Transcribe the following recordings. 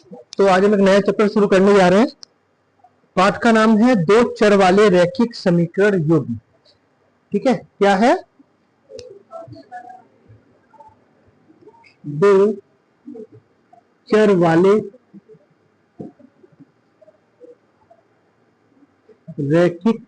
तो आज हम एक नया चैप्टर शुरू करने जा रहे हैं। पाठ का नाम है दो चर वाले रैखिक समीकरण युग्म। ठीक है, क्या है? दो चर वाले रैखिक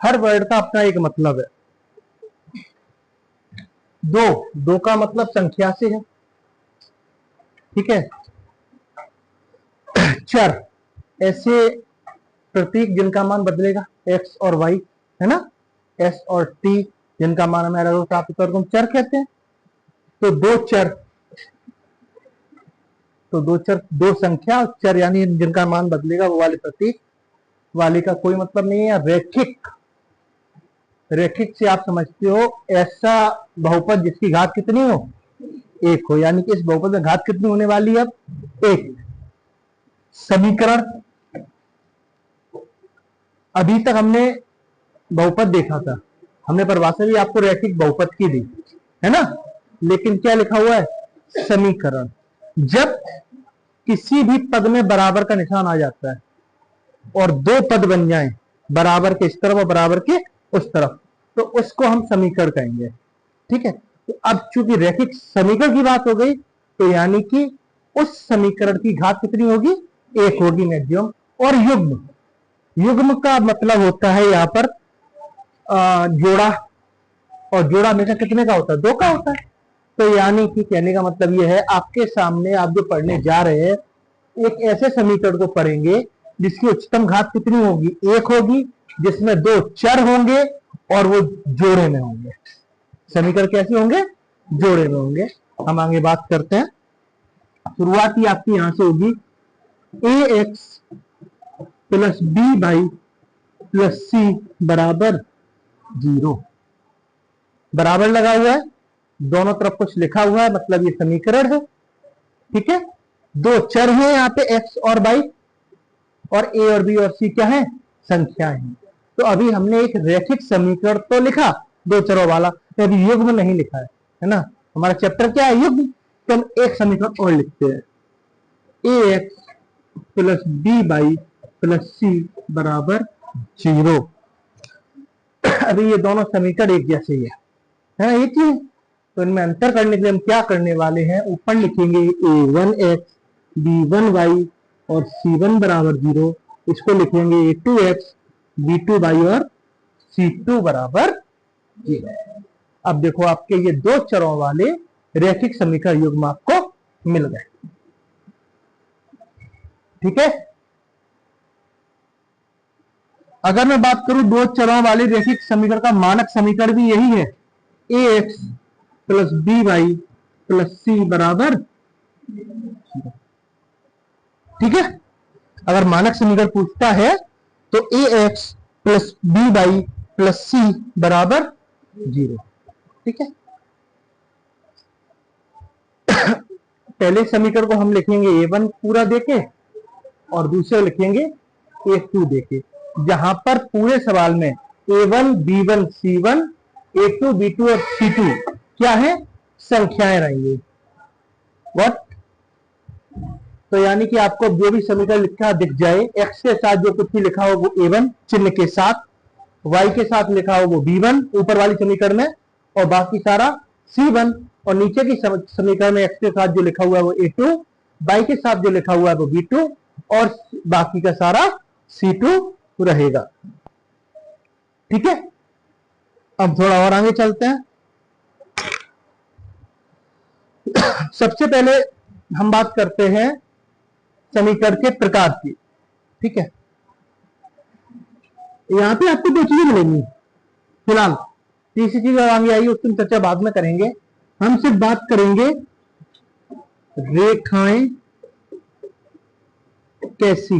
हर वर्ड का अपना एक मतलब है। दो का मतलब संख्या से है। ठीक है, चर ऐसे प्रतीक जिनका मान बदलेगा, एक्स और वाई, है ना, एस और टी, जिनका मान हमें अलग अलग प्राप्त होता है उनको हम चर कहते हैं। तो दो चर, दो संख्या, चर यानी जिनका मान बदलेगा वो वाले प्रतीक वाले का कोई मतलब नहीं है। रैखिक से आप समझते हो ऐसा बहुपद जिसकी घात कितनी हो, एक हो, यानी कि इस बहुपद में घात कितनी होने वाली है? अब एक। समीकरण, अभी तक हमने बहुपद देखा था, हमने परिभाषा भी आपको रैखिक बहुपद की दी है ना, लेकिन क्या लिखा हुआ है? समीकरण। जब किसी भी पद में बराबर का निशान आ जाता है और दो पद बन जाएं, बराबर के इस तरफ और बराबर के उस तरफ, तो उसको हम समीकरण कहेंगे। ठीक है, तो अब चूंकि रैखिक समीकरण की बात हो गई, तो यानी कि उस समीकरण की घात कितनी होगी? एक होगी मैक्सिमम। और युग्म का मतलब होता है यहां पर जोड़ा, और जोड़ा हमेशा कितने का होता है? दो का होता है। तो यानी कि कहने का मतलब यह है, आपके सामने आप जो पढ़ने जा रहे हैं एक ऐसे समीकरण को पढ़ेंगे जिसकी उच्चतम घात कितनी होगी? एक होगी, जिसमें दो चर होंगे और वो जोड़े में होंगे। समीकरण कैसे होंगे? जोड़े में होंगे। हम आगे बात करते हैं। शुरुआत ही आपकी यहां से होगी, a x plus b y plus c बराबर 0। बराबर लगा हुआ है, दोनों तरफ कुछ लिखा हुआ है, मतलब ये समीकरण है। ठीक है, दो चर हैं यहाँ पे एक्स और वाई, और ए और बी और सी क्या है? संख्या है। तो अभी हमने एक रैखिक समीकरण तो लिखा दो चरों वाला, तो अभी युग्म नहीं लिखा है ना। हमारा चैप्टर क्या है? युग्म। तो हम एक समीकरण और लिखते हैं, a x plus b y plus c बराबर 0। अभी ये दोनों समीकरण एक जैसे ही है ना, एक ही है। तो इनमें अंतर करने के लिए हम क्या करने वाले हैं? ऊपर लिखेंगे a1x b1y और c1 बराबर 0। इसको लिखेंगे a2x b2y और c2 बराबर 0। अब देखो आपके ये दो चरों वाले रैखिक समीकरण युग्म आपको मिल गए। ठीक है, अगर मैं बात करूं दो चरों वाले रैखिक समीकरण का मानक समीकरण भी यही है, ax plus b y plus c बराबर। ठीक है, अगर मानक समीकरण पूछता है तो a x plus b y plus c बराबर 0। ठीक है, पहले समीकरण को हम लिखेंगे a1 पूरा देके और दूसरे लिखेंगे a2 देके, जहां पर पूरे सवाल में a1 b1 c1 a2 b2 और c2 क्या है? संख्याएं रहेंगी। व्हाट? तो यानी कि आपको जो भी समीकरण लिखा दिख जाए, x के साथ जो कुछ भी लिखा हो वो a1 चिन्ह के साथ, y के साथ लिखा हो वो b1 ऊपर वाली समीकरण में, और बाकी सारा c1, और नीचे की समीकरण में x के साथ जो लिखा हुआ है वो a2, y के साथ जो लिखा हुआ है वो b2, और बाकी का सारा c2 रहेगा। ठीक है, अब थोड़ा और आगे चलते हैं। सबसे पहले हम बात करते हैं समीकरण के प्रकार की। ठीक है, यहां पे आपको दो चीजें मिलेंगी, फिलहाल तीसरी चीज आगे आई उसकी चर्चा बाद में करेंगे। हम सिर्फ बात करेंगे रेखाएं कैसी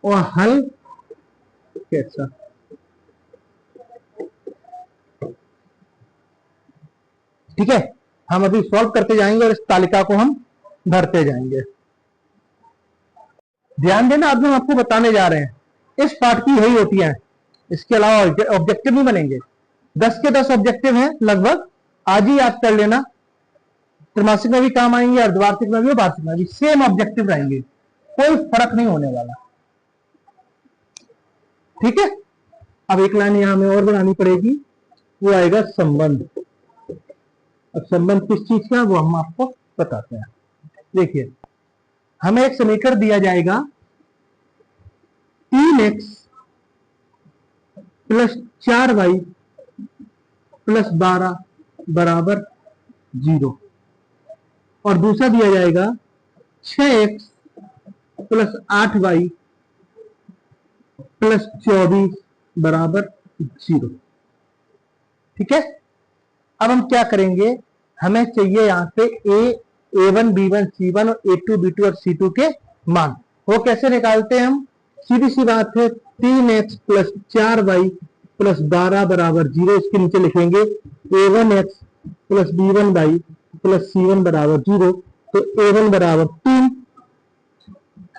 और हल कैसा। ठीक है, हम अभी सॉल्व करते जाएंगे और इस तालिका को हम भरते जाएंगे। ध्यान देना, अब हम आपको बताने जा रहे हैं इस पार्ट की यही होती है, इसके अलावा ऑब्जेक्टिव नहीं बनेंगे। 10 के 10 ऑब्जेक्टिव हैं लगभग, आज ही याद कर लेना। त्रैमासिक में भी काम आएंगे, अर्धवार्षिक में भी, वार्षिक में भी सेम ऑब्जेक्टिव रहेंगे, कोई फर्क नहीं होने वाला। ठीक है, अब एक लाइन यहां हमें और बनानी पड़ेगी, वो आएगा संबंध। अब संबंध किस चीज का वो हम आपको बताते हैं। देखिए, हमें एक समीकरण दिया जाएगा 3x प्लस 4y प्लस 12 बराबर 0, और दूसरा दिया जाएगा 6x प्लस 8y प्लस 24 बराबर 0। ठीक है, अब हम क्या करेंगे, हमें चाहिए यहां पे a1 b1 c1 और a2 b2 और c2 के मान। वो कैसे निकालते हैं हम, सीधी सी बात है, 3x प्लस 4y प्लस 12 बराबर 0, इसके नीचे लिखेंगे a1x plus b1y plus c1 बराबर 0। तो a1 बराबर 3,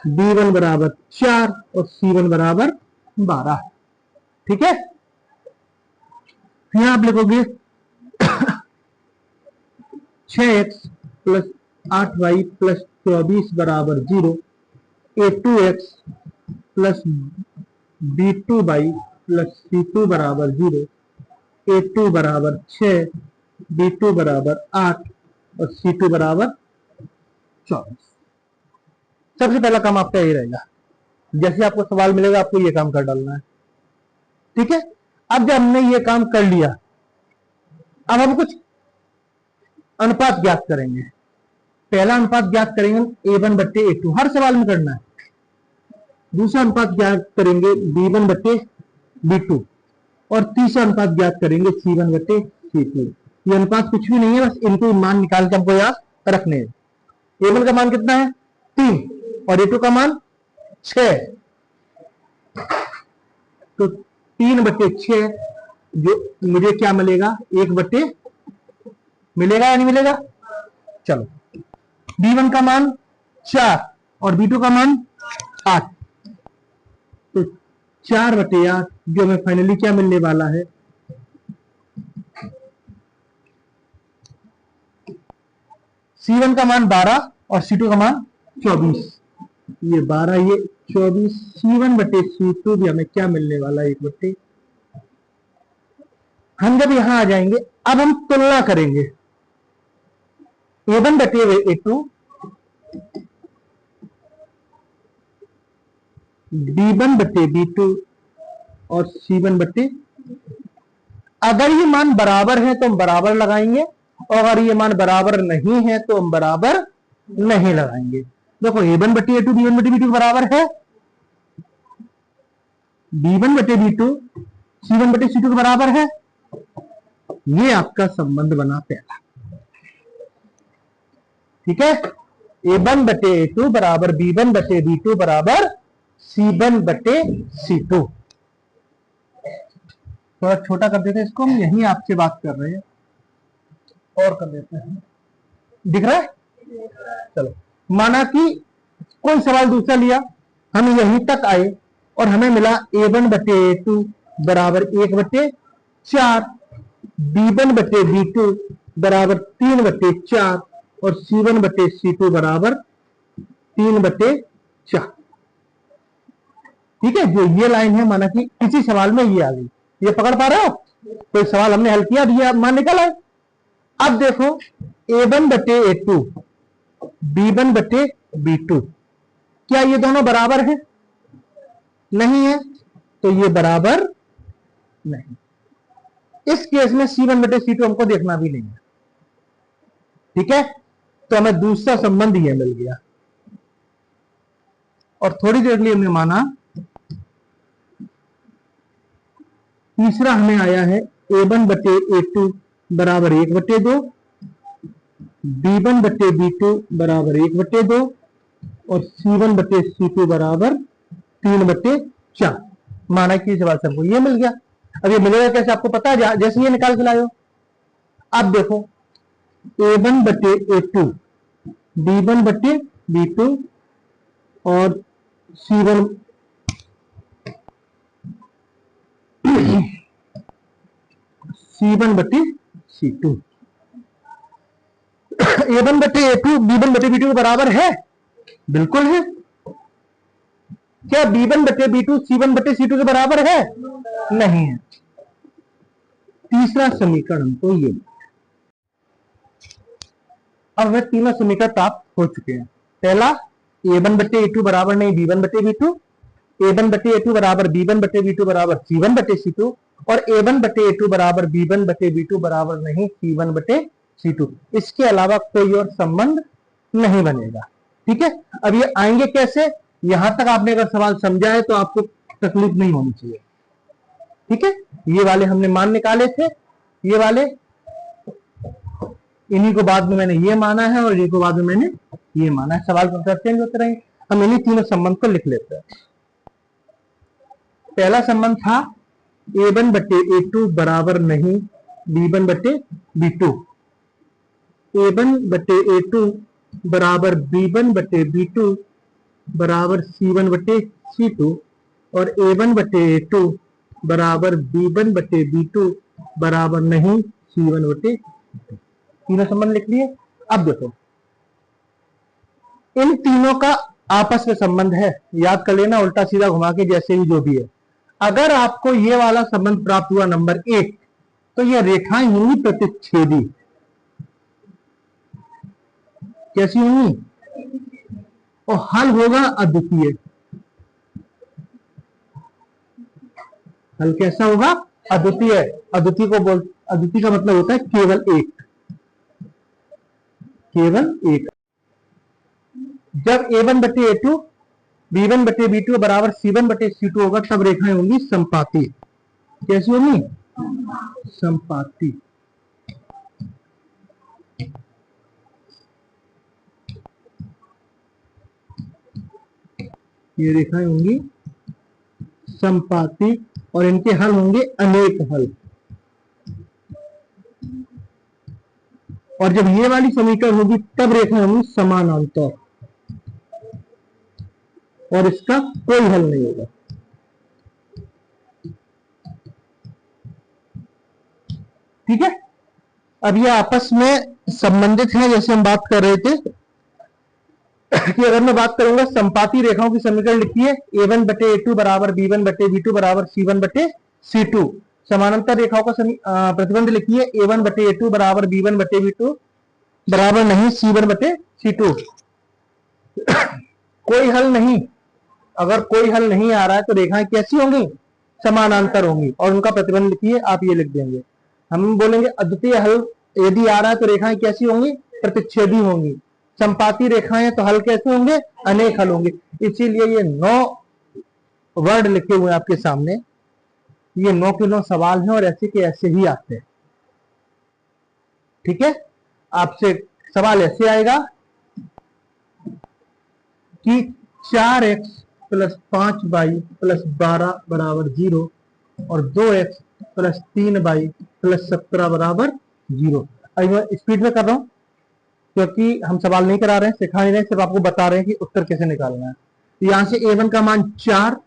b1 बराबर 4 और c1 बराबर 12। ठीक है, यहां आप लिखोगे 6x प्लस 8y प्लस 24 बराबर 0, a2x plus b2y plus c2 बराबर 0, a2 बराबर 6, b2 बराबर 8 और c2 बराबर 24। सबसे पहला काम आपका यही रहेगा, जैसे आपको सवाल मिलेगा आपको ये काम कर डालना है। ठीक है, अब जब हमने ये काम कर लिया, अब हम कुछ अनुपात ज्ञात करेंगे। पहला अनुपात ज्ञात करेंगे a1 बट्टे a2, हर सवाल में करना है। दूसरा अनुपात ज्ञात करेंगे b1 बट्टे b2, और तीसरा अनुपात ज्ञात करेंगे c1 बट्टे c2। ये अनुपात कुछ भी नहीं है, बस इनको मान निकाल के हमको याद रखने हैं। a1 का मान कितना है 3 और a2 का मान 6, तो 3 बट्टे 6 जो मुझे क्या मिलेगा, 1 बट्टे मिलेगा या नहीं मिलेगा। चलो, b1 का मान 4 और b2 का मान 8, तो 4 बटे 8 जो हमें फाइनली क्या मिलने वाला है, c1 का मान 12 और c2 का मान 24। ये 12 ये 24, c1 बटे c2 भी हमें क्या मिलने वाला है 1 बटे। हम जब यहां आ जाएंगे, अब हम तुलना करेंगे a1 बटे a2, b1 बटे b2 और c1 बटे। अगर ये मान बराबर है तो हम बराबर लगाएंगे, और अगर ये मान बराबर नहीं है तो हम बराबर नहीं लगाएंगे। देखो, a1 बटे a2 b1 बटे b2 बराबर है, b1 बटे b2 c1 बटे c2 के बराबर है। ये आपका संबंध बना पहला। ठीक है, a1 बटे a2 बराबर b1 बटे b2 बराबर c1 बटे c2। थोड़ा छोटा कर देते हैं इसको, हम यही आपसे बात कर रहे हैं, और कर देते हैं, दिख रहा है। चलो, माना कि कोई सवाल दूसरा लिया, हम यहीं तक आए और हमें मिला a1 बटे a2 बराबर 1 बटे 4, b1 बटे b2 बराबर 3 बटे 4 और c1 बटे c2 बराबर 3 बटे 4। ठीक है, जो ये लाइन है, माना कि किसी सवाल में ये आ गई, ये पकड़ पा रहे हो, कोई सवाल हमने हल किया, ये मान निकल आए। अब देखो, a1 बटे a2 b1 बटे b2, क्या ये दोनों बराबर है, नहीं है, तो ये बराबर नहीं। इस केस में c1 बटे c2 हमको देखना भी नहीं है। ठीक है, तो हमें दूसरा संबंध ये मिल गया, और थोड़ी देर के लिए हमने माना तीसरा हमें आया है A1 बटे A2 बराबर 1/2, B1 बटे B2 बराबर 1/2 और C1 बटे C2 बराबर 3/4। माना कि सवाल से हमको ये मिल गया। अब ये मिलेगा कैसे आपको पता है, जैसे ये निकाल के लाए हो। अब देखो A1 बटे A2, B1 बटे B2 और C1 C1 बटे C2। A1 बटे A2 B1 बटे B2 के बराबर है, बिल्कुल है। क्या B1 बटे B2 C1 बटे C2 के बराबर है? नहीं है। तीसरा समीकरण हमको ये, अब वे तीनों समीकरण प्राप्त हो चुके हैं। पहला A1 बटे A2 बराबर नहीं B1 बटे B2, A1 बटे A2 बराबर B1 बटे B2 बराबर C1 बटे C2 और A1 बटे A2 बराबर B1 बटे B2 बराबर नहीं C1 बटे C2। इसके अलावा कोई और संबंध नहीं बनेगा। ठीक है, अब ये आएंगे कैसे? यहां तक आपने अगर सवाल समझा है तो आपको तकलीफ नहीं होनी चाहिए। ठीक है, ये वाले हमने मान निकाले थे, ये वाले, इन्हीं को बाद में मैंने ये माना है और इन्हीं को बाद में मैंने ये माना है। सवाल चेंज होते रहेंगे। हम इन्हीं तीनों संबंध को लिख लेते हैं। पहला संबंध था A1 बटे A2 बराबर नहीं B1 बटे B2, A1 बटे A2 बराबर B1 बटे B2 बराबर C1 बटे C2 और A1 बटे A2 बराबर B1 बटे B2 बराबर नहीं C1 बटे B2। तीनों संबंध लिख लिए। अब देखो इन तीनों का आपस में संबंध है, याद कर लेना, उल्टा सीधा घुमा के जैसे भी जो भी है। अगर आपको ये वाला संबंध प्राप्त हुआ नंबर 1, तो ये रेखाएं होंगी प्रतिच्छेदी। कैसी होंगी? और हल होगा अद्वितीय। हल कैसा होगा? अद्वितीय। अद्वितीय का मतलब होता है केवल एक, केवल एक। जब A1 बटे A2 B1 बटे B2 बराबर C1 बटे C2 होगा तब रेखाएं होंगी संपाती। कैसी होंगी? संपाती। ये रेखाएं होंगी संपाती और इनके हल होंगे अनेक हल। और जब ये वाली समीकरण होगी तब रेखाएं होंगी समानांतर और इसका कोई हल नहीं होगा। ठीक है, अब ये आपस में संबंधित हैं। जैसे हम बात कर रहे थे कि अगर मैं बात करूंगा संपाती रेखाओं की समीकरण लिखिए, A1 बटे A2 बराबर B1 बटे B2 बराबर C1 बटे C2। समानांतर रेखाओं का प्रतिबंध लिखिए, A1 बटे A2 बराबर B1 बटे B2 बराबर नहीं C1 बटे C2। कोई हल नहीं। अगर कोई हल नहीं आ रहा है तो रेखाएं कैसी होंगी? समानांतर होंगी। और उनका प्रतिबंध लिखिए, आप ये लिख देंगे। हम बोलेंगे अद्वितीय हल यदि आ रहा है तो रेखाएं कैसी होंगी? प्रतिच्छेदी होंगी। संपाती रेखाएं तो हल कैसे होंगे? अनेक हल होंगे। इसीलिए ये 9 वर्ड लिखे हुए हैं आपके सामने। ये 9 के 9 सवाल हैं और ऐसे के ऐसे ही आते हैं। ठीक है, आपसे सवाल ऐसे आएगा कि 4x प्लस 5y प्लस 12 बराबर 0 और 2x प्लस 3y प्लस 17 बराबर 0। अभी मैं स्पीड में कर रहा हूं क्योंकि हम सवाल नहीं करा रहे हैं, सिखा नहीं रहे, सिर्फ आपको बता रहे हैं कि उत्तर कैसे निकालना है। तो यहां से A1 का मान 4,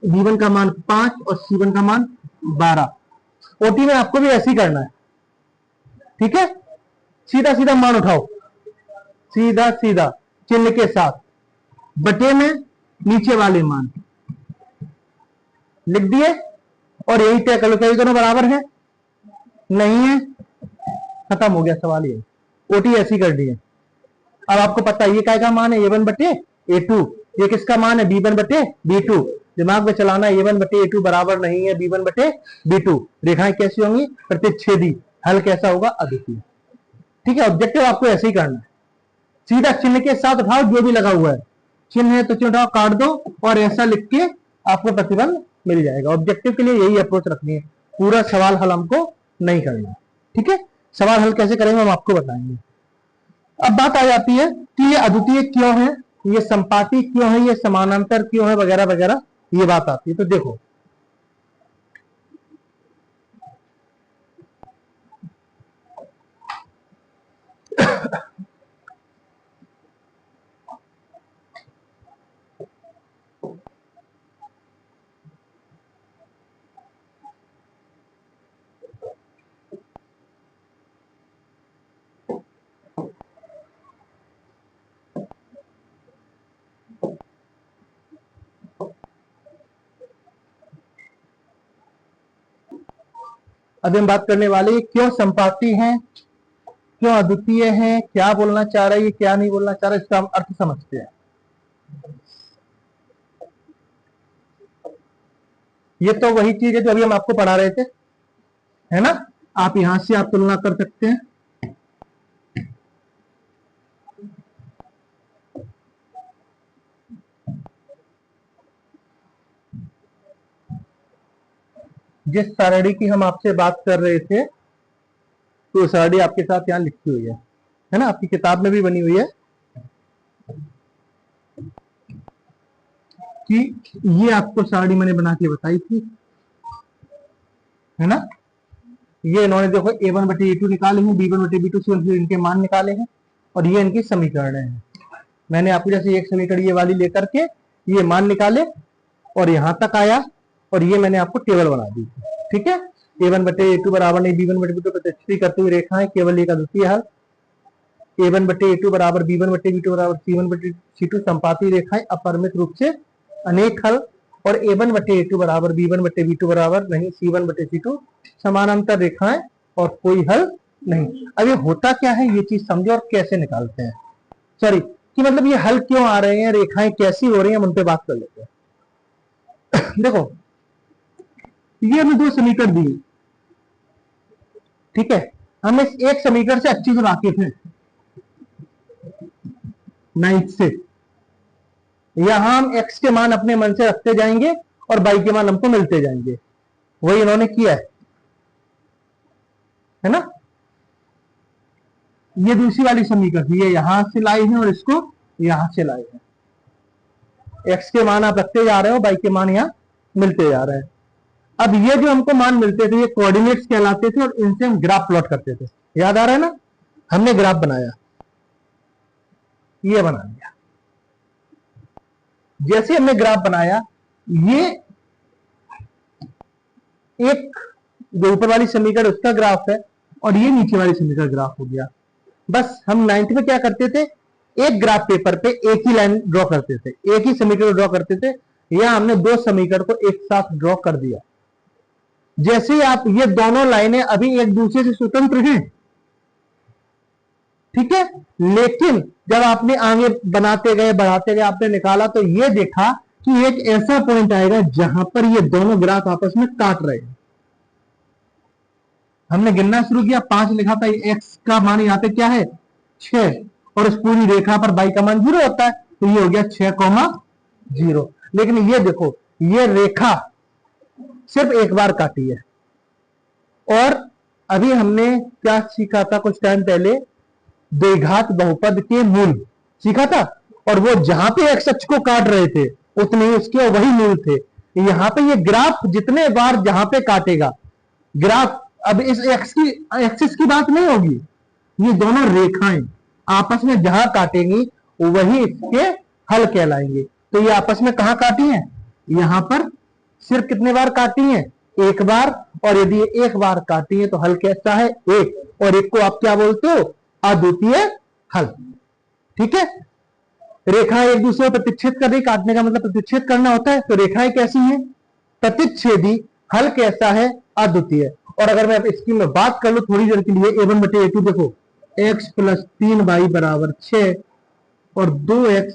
B1 का मान 5 और C1 का मान 12। ओटी में आपको भी ऐसे ही करना है। ठीक है, सीधा सीधा मान उठाओ, सीधा सीधा चिन्ह के साथ, बटे में नीचे वाले मान लिख दिए और यही तय कर लो क्या ये दोनों बराबर है? नहीं है, खत्म हो गया सवाल। ये ओटी ऐसी कर दी है। अब आपको पता है ये क्या का मान है? A1 बटे A2। ये किसका मान है? B1 बटे B2। दिमाग में चलाना है, A1 बटे A2 बराबर नहीं है B1 बटे B2। रेखाएं कैसी होंगी? प्रतिच्छेदी। हल कैसा होगा? अद्वितीय। ठीक है, ऑब्जेक्टिव आपको ऐसे ही करना है, सीधा चिन्ह के साथ उठाओ, जो भी लगा हुआ है चिन्ह है तो चिन्ह उठाओ, काट दो और ऐसा लिख के आपको प्रतिबंध मिल जाएगा। ऑब्जेक्टिव के लिए यही अप्रोच रखनी है, पूरा सवाल हल हमको नहीं करना। ठीक है, सवाल हल कैसे करेंगे हम आपको बताएंगे। अब बात आ जाती है कि ये अद्वितीय क्यों है, ये संपाती क्यों है, ये समानांतर क्यों है, वगैरह वगैरह, ये बात आती है। तो देखो, अभी हम बात करने वाले क्यों संपाती हैं, क्यों अद्वितीय हैं, क्या बोलना चाह रहा है, ये क्या नहीं बोलना चाह रहा है, इसका हम अर्थ समझते हैं। ये तो वही चीज है जो अभी हम आपको पढ़ा रहे थे, है ना। आप यहां से आप तुलना कर सकते हैं। जिस सारणी की हम आपसे बात कर रहे थे, तो सारणी आपके साथ यहाँ लिखी हुई है ना, आपकी किताब में भी बनी हुई है कि ये आपको सारणी मैंने बना के बताई थी, है ना। ये इन्होंने देखो a1 बटे a2 निकाले हैं, b1 बटे b2 से इनके मान निकाले हैं, और ये इनकी समीकरण है। मैंने आपको जैसे एक समीकरण ये वाली लेकर के ये मान निकाले और यहां तक आया, और ये मैंने आपको टेबल बना दी। ठीक है, a1 बटे a2 बराबर नहीं b1 बटे b2 प्रतिस्थापित करते हुए रेखाएं केवल एक अद्वितीय हल, a1 बटे a2 बराबर b1 बटे b2 बराबर c1 बटे c2 संपाती रेखाएं अपरिमित रूप से अनेक हल, और a1 बटे a2 बराबर b1 बटे b2 बराबर नहीं c1 बटे c2 समानांतर रेखाएं और कोई हल नहीं। अब ये होता क्या है, ये चीज समझो और कैसे निकालते हैं, सॉरी कि मतलब ये हल क्यों आ रहे हैं, रेखाएं कैसी हो रही हैं, हम उन पे बात कर लेते हैं। देखो, ये हमें दो समीकरण दिए, ठीक है, हम इस एक समीकरण से अच्छी से वाकिफ हैं, नाइन्थ से। यहां हम x के मान अपने मन से रखते जाएंगे और y के मान हमको मिलते जाएंगे, वही इन्होंने किया है ना। ये दूसरी वाली समीकरण ये यहां से लाए हैं और इसको यहां से लाए हैं, x के मान आप रखते जा रहे हो, y के मान यहां मिलते जा रहे हैं। अब ये जो हमको मान मिलते थे ये कोऑर्डिनेट्स कहलाते थे, और इनसे हम ग्राफ प्लॉट करते थे, याद आ रहा है ना। हमने ग्राफ बनाया, ये बना दिया। जैसे हमने ग्राफ बनाया, ये एक जो ऊपर वाली समीकरण उसका ग्राफ है, और ये नीचे वाली समीकरण ग्राफ हो गया। बस हम 9th में क्या करते थे, एक ग्राफ पेपर पे एक ही लाइन ड्रॉ करते थे, एक ही समीकरण ड्रॉ करते थे। यहां हमने दो समीकरण को एक साथ ड्रॉ कर दिया। जैसे आप ये दोनों लाइनें अभी एक दूसरे से स्वतंत्र हैं, ठीक है, लेकिन जब आपने आगे बनाते गए बढ़ाते गए आपने निकाला तो ये देखा कि एक ऐसा पॉइंट आएगा जहां पर ये दोनों ग्राफ आपस में काट रहे हैं। हमने गिनना शुरू किया, 5 लिखा था, x का मान यहाँ पे क्या है 6, और इस पूरी रेखा पर y का मान 0 होता है, तो ये हो गया 6,0। लेकिन ये देखो, ये रेखा सिर्फ एक बार काटी है। और अभी हमने क्या सीखा था कुछ टाइम पहले, द्विघात बहुपद के मूल सीखा था, और वो जहां पे एक्स अक्ष को काट रहे थे उतने ही उसके वही मूल थे। यहां पे ये ग्राफ जितने बार जहां पे काटेगा ग्राफ, अब इस एक्सिस की बात नहीं होगी, ये दोनों रेखाएं आपस में जहां काटेंगी वही इसके हल कहलाएंगे। तो ये आपस में कहां काटी हैं, यहां पर सिर्फ कितने बार काटी हैं, एक बार, और यदि एक बार काटी है तो हल कैसा है, एक, और एक को आप क्या बोलते हो, अद्वितीय हल। ठीक है, रेखाएं एक दूसरे को प्रतिच्छेद कर रही, काटने का मतलब प्रतिच्छेद करना होता है, तो रेखाएं कैसी हैं, प्रतिच्छेदी, हल कैसा है, अद्वितीय। और अगर मैं इसकी मैं बात कर लूं थोड़ी देर के लिए, a1 बटे a2 देखो, x प्लस 3y बराबर 6 और 2x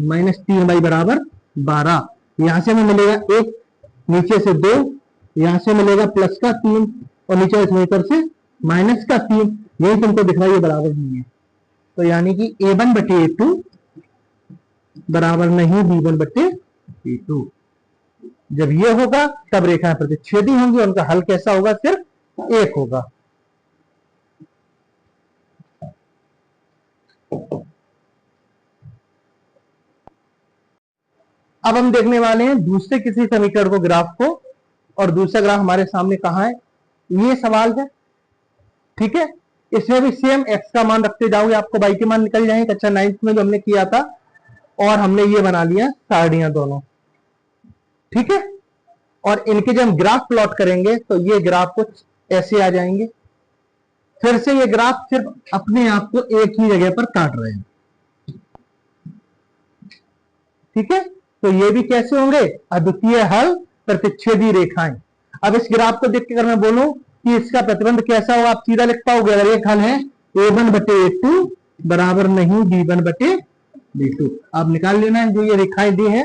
माइनस 3y बराबर 12। यहां से हमें मिलेगा 1, नीचे से 2, यहां से मिलेगा प्लस का 3, और नीचे इस मीटर से माइनस का 3। यही तुमको दिख रहा है, ये बराबर नहीं है, तो यानी कि a1 बटे a2 बराबर नहीं b1 बटे b2। जब ये होगा तब रेखाएं प्रतिच्छेदी होंगी, उनका हल कैसा होगा? सिर्फ एक होगा। अब हम देखने वाले हैं दूसरे किसी समीकरण को, ग्राफ को, और दूसरा ग्राफ हमारे सामने कहां है, ये सवाल है। ठीक है, इसमें भी सेम एक्स का मान रखते जाओगे, आपको वाई के मान निकल जाएंगे। कक्षा 9th में जो हमने किया था, और हमने ये बना लिया सारणियां दोनों। ठीक है, और इनके जब हम ग्राफ प्लॉट करेंगे तो ये ग्राफ कुछ ऐसे आ जाएंगे। फिर से ये ग्राफ सिर्फ अपने आप को एक ही जगह पर काट रहे हैं। ठीक है, तो ये भी कैसे होंगे? अद्वितीय हल प्रतिच्छेदी रेखाएं। अब इस ग्राफ को देख के अगर मैं बोलूं कि इसका प्रतिबंध कैसा होगा, आप सीधा लिख पाओगे। अगर एक हल है a1/a2 बराबर नहीं b1/b2, आप निकाल लेना है। जो ये रेखाएं दी हैं,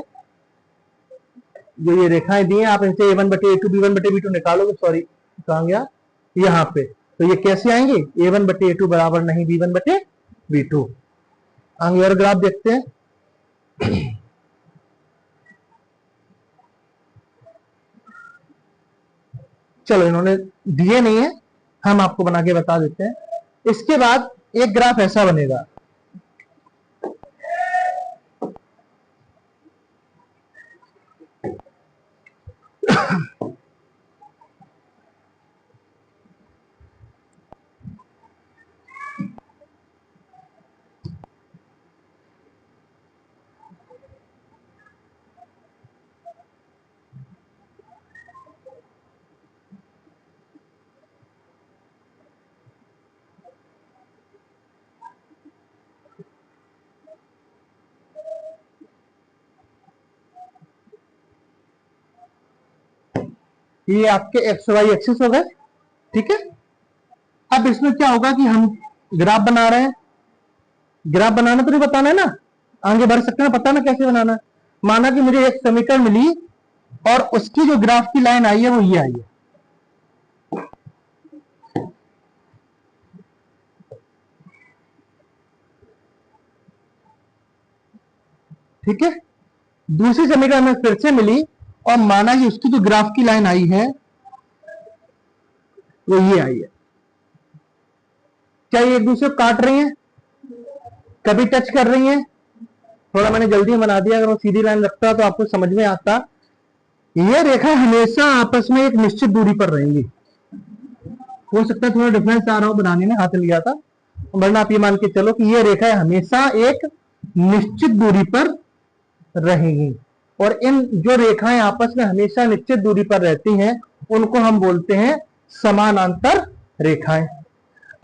जो ये रेखाएं दी हैं, आप इनसे a1/a2 b1/b2 निकालोगे। सॉरी, कहां गया? यहां पे। तो ये कैसे आएंगे? a1/a2 बराबर नहीं b1/b2 आएंगे। और ग्राफ देखते हैं। चलो, इन्होंने दिए नहीं है, हम आपको बना के बता देते हैं। इसके बाद एक ग्राफ ऐसा बनेगा, ये आपके एक्स वाई एक्सिस हो गए। ठीक है, अब इसमें क्या होगा कि हम ग्राफ बना रहे हैं। ग्राफ बनाना तो नहीं बताना है ना, आगे बढ़ सकते हैं, पता ना कैसे बनाना है। माना कि मुझे एक समीकरण मिली और उसकी जो ग्राफ की लाइन आई है वो ये आई है। ठीक है, दूसरी समीकरण में फिर से मिली और माना कि उसकी जो ग्राफ की लाइन आई है वो ये आई है। क्या ये एक दूसरे को काट रही हैं? कभी टच कर रही हैं? थोड़ा मैंने जल्दी बना दिया, अगर वो सीधी लाइन रखता तो आपको समझ में आता। ये रेखा हमेशा आपस में एक निश्चित दूरी पर रहेंगी। हो सकता है थोड़ा डिफरेंस आ रहा हो बनाने में, हाथ लिया था, वरना आप ये मान के चलो कि ये रेखा हमेशा एक निश्चित दूरी पर रहेंगी। और इन जो रेखाएं आपस में हमेशा निश्चित दूरी पर रहती हैं, उनको हम बोलते हैं समानांतर रेखाएं।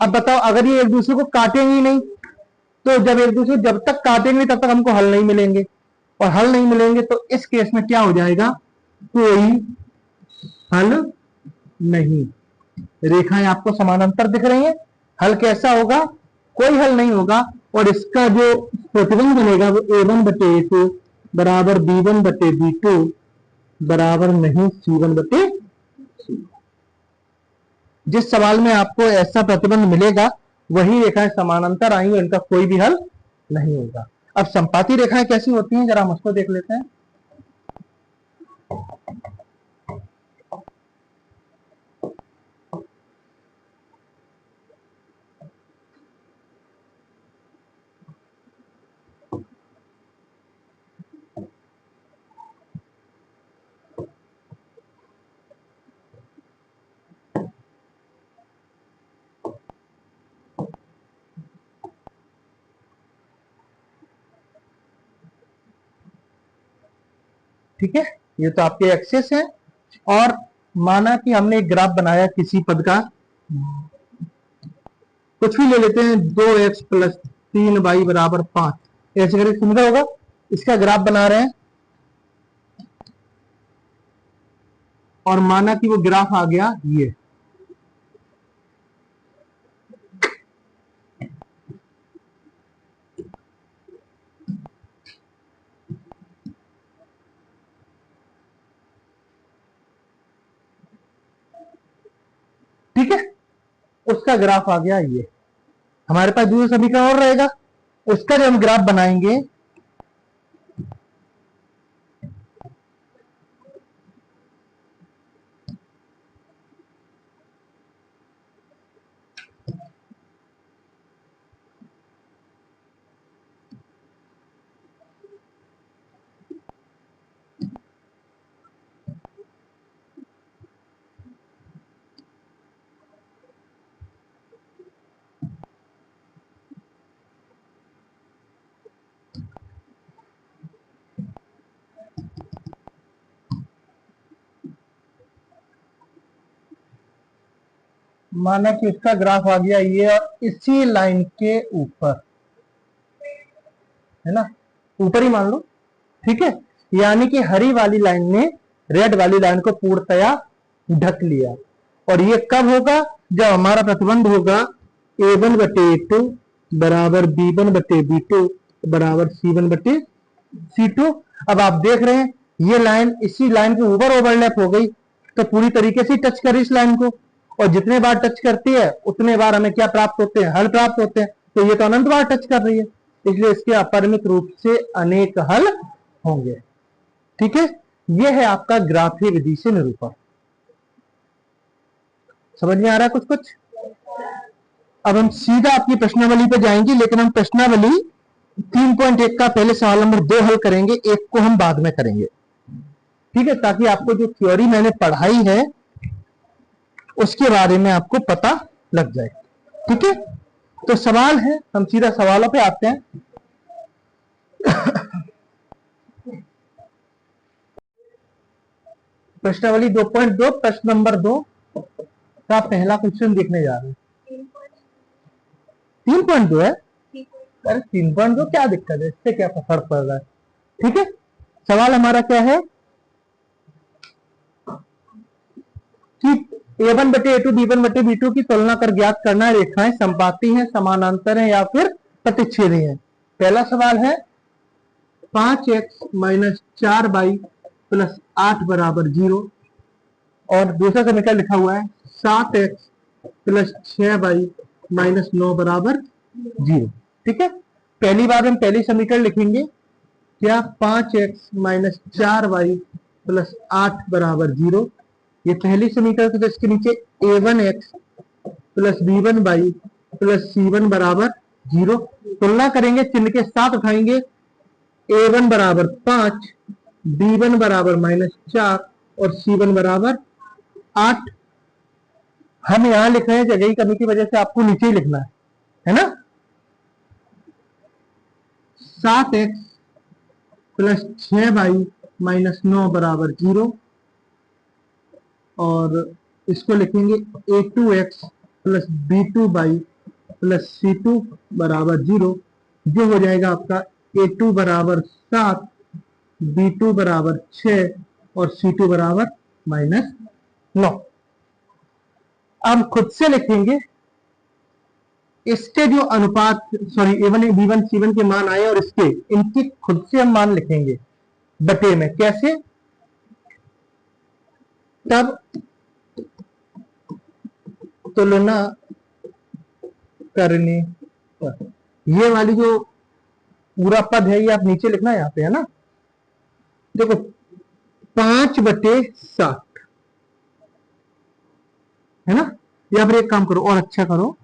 अब बताओ, अगर ये एक दूसरे को काटेंगी नहीं, तो जब तक काटेंगे तब तक हमको हल नहीं मिलेंगे, और हल नहीं मिलेंगे तो इस केस में क्या हो जाएगा? कोई हल नहीं। रेखाएं आपको समानांतर दिख रही हैं, हल कैसा होगा? कोई हल नहीं होगा। और इसका जो प्रतिबंध बनेगा वो a1/a2 बराबर b1/b2 बराबर नहीं c1/c। जिस सवाल में आपको ऐसा प्रतिबंध मिलेगा वही रेखाएं समानांतर आएंगी, इनका कोई भी हल नहीं होगा। अब संपाती रेखाएं कैसी होती हैं, जरा हम उसको देख लेते हैं। ठीक है, ये तो आपके एक्सेस है। और माना कि हमने एक ग्राफ बनाया किसी पद का, कुछ भी ले लेते हैं, 2x + 3y बराबर 5, ऐसे करके समझा होगा। इसका ग्राफ बना रहे हैं और माना कि वो ग्राफ आ गया ये। ठीक है, उसका ग्राफ आ गया ये। हमारे पास दूसरा समीकरण और रहेगा, उसका जब हम ग्राफ बनाएंगे माना कि उसका ग्राफ आ गया ये और इसी लाइन के ऊपर, है ना, ऊपर ही मान लो, ठीक है। यानी कि हरी वाली लाइन ने रेड वाली लाइन को पूर्णतया ढक लिया। और ये कब होगा? जब हमारा प्रतिबंध होगा A1 बटे A2 बराबर B1 बटे B2 बराबर C1 बटे C2। अब आप देख रहे हैं ये लाइन इसी लाइन के ऊपर ओवरलैप हो गई, तो पूरी तरीके से टच कर इस लाइन को, और जितने बार टच करती है उतने बार हमें क्या प्राप्त होते हैं? हल प्राप्त होते हैं। तो ये तो अनंत बार टच कर रही है, इसलिए इसके अपरिमित रूप से अनेक हल होंगे। ठीक है, यह है आपका ग्राफीय विधि से निरूपण। समझ में आ रहा है कुछ कुछ? अब हम सीधा आपकी प्रश्नावली पे जाएंगे, लेकिन हम प्रश्नावली 3.1 का पहले सवाल नंबर 2 हल करेंगे, एक को हम बाद में करेंगे। ठीक है, ताकि आपको जो थ्योरी मैंने पढ़ाई है उसके बारे में आपको पता लग जाए। ठीक है, तो सवाल है, हम सीधा सवालों पे आते हैं। प्रश्नावली 2.2 प्रश्न नंबर 2 का पहला क्वेश्चन देखने जा रहे हैं। 3.2 है? अरे 3.2 क्या दिक्कत है, इससे क्या फर्क पड़ रहा है? ठीक है, सवाल हमारा क्या है कि A1 बटे A2 B1 बटे B2 की तुलना कर ज्ञात करना रेखाएं संपाती हैं, समानांतर हैं या फिर प्रतिच्छेदी हैं। पहला सवाल है 5x माइनस 4y प्लस 8 बराबर 0, और दूसरा समीकरण लिखा हुआ है 7x प्लस 6y माइनस 9 बराबर 0। ठीक है, पहली बार हम पहली समीकरण लिखेंगे क्या? 5x माइनस 4y प्लस 8 बराबर 0, ये पहली समीकरण। तो इसके नीचे A1x plus B1y plus C1 बराबर 0। तुलना करेंगे, चिन्ह के साथ उठाएंगे, A1 बराबर 5, B1 बराबर माइनस 4 और C1 बराबर 8। हम यहां लिख रहे हैं, जगह की कमी की वजह से आपको नीचे ही लिखना है ना। 7x प्लस 6y माइनस 9 बराबर 0, और इसको लिखेंगे A2x plus B2y plus C2 बराबर 0, जो हो जाएगा आपका A2 बराबर 7, B2 बराबर 6 और C2 बराबर माइनस 9। अब खुद से लिखेंगे इसके जो अनुपात, सॉरी A1 B1 C1 के मान आए और इसके, इनकी खुद से हम मान लिखेंगे बटे में। कैसे? तब तुलना करने पर ये वाली जो पूरा पद है ये आप नीचे लिखना है, यहां पे है ना। देखो 5/7 है ना। यहां पर एक काम करो और अच्छा करो,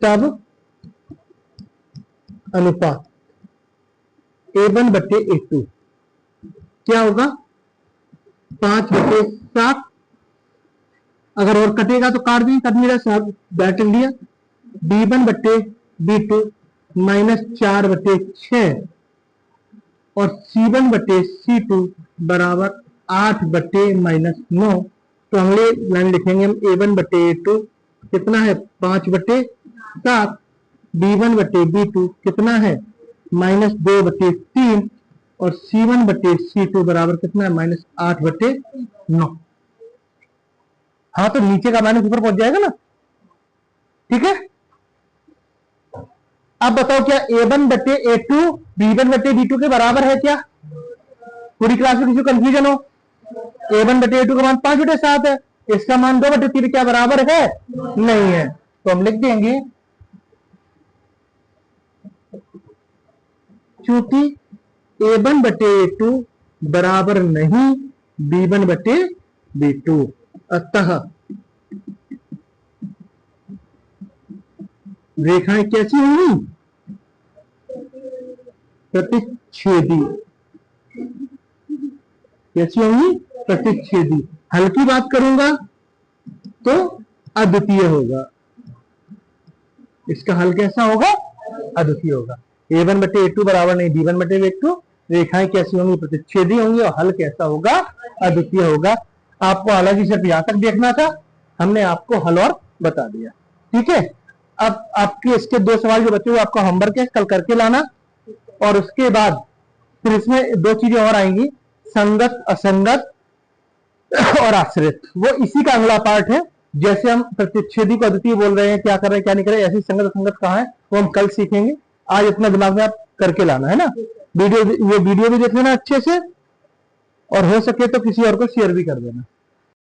तब अनुपात A1 बटे A2 क्या होगा? 5/7। अगर और कटेगा तो काट दी, कट मेरा साहब बैठ लिया। B1 बटे B2 माइनस 4/6 और C1 बटे C2 बराबर 8 माइनस 9। तो अगले लाइन लिखेंगे हम A1 बटे A2 कितना है? 5/7। B1 बटे B2 कितना है? माइनस 2/3 और C1 बटे C2 बराबर कितना है? माइनस 8/9। हाँ, तो नीचे का माइनस ऊपर पहुंच जाएगा ना। ठीक है, अब बताओ क्या A1 बटे A2 B1 बटे B2 के बराबर है क्या? पूरी क्लास में किसी को कंफ्यूजन हो? A1 बटे A2 का मान 5/7 है, इसका मान 2/3 क्या बराबर है? नहीं है। तो हम लिख देंगे क्योंकि A1 बटे A2 बराबर नहीं B1 बटे B2, अतः रेखाएं कैसी होंगी? प्रतिच्छेदी। कैसी होंगी? प्रतिच्छेदी। हल की बात करूंगा तो अद्वितीय होगा। इसका हल कैसा होगा? अद्वितीय होगा। a1/a2 बराबर नहीं b1/a2, रेखाएं कैसी होंगी, प्रतिच्छेदी होंगी, और हल कैसा होगा, अद्वितीय होगा। आपको हालांकि सिर्फ यहां तक देखना था, हमने आपको हल और बता दिया। ठीक है, अब आपके इसके 2 सवाल जो बच्चे हुए आपका होमवर्क है, कल करके लाना। और उसके बाद फिर इसमें 2 चीजें और आएंगी, संगत असंगत और आश्रित। वो इसी का अगला पार्ट है। जैसे हम प्रतिच्छेदी को अद्वितीय बोल रहे हैं, क्या कर रहे हैं क्या नहीं कर रहे हैं, ऐसी संगत असंगत कहाँ है वो हम कल सीखेंगे। आज अपना दिमाग में आप करके लाना है ना। ये वीडियो भी देख लेना अच्छे से, और हो सके तो किसी और को शेयर भी कर देना।